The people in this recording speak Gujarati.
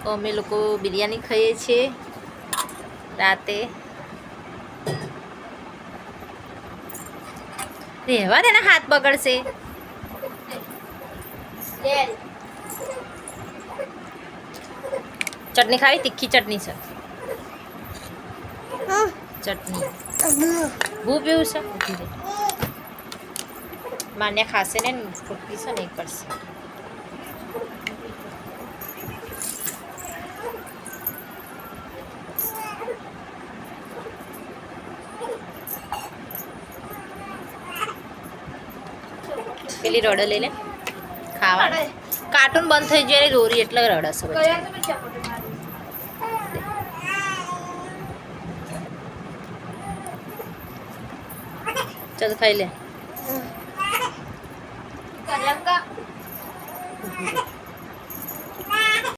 તો અમે લોકો બિરયાની ખાઈએ છીએ રાતે. રહેવા દે ને, હાથ બગડશે. ચટણી ખાવી? તીખી ચટણી છે. ચટણી ભૂ પીવું છે. માન્ય ખાશે ને ખોટતી છે, નહીં કરશે. પેલી રડે લઈ લે ખાવા. કાર્ટૂન બંધ થઈ જાય રોરી એટલે રડશે. ચાલ ખાઈ લે.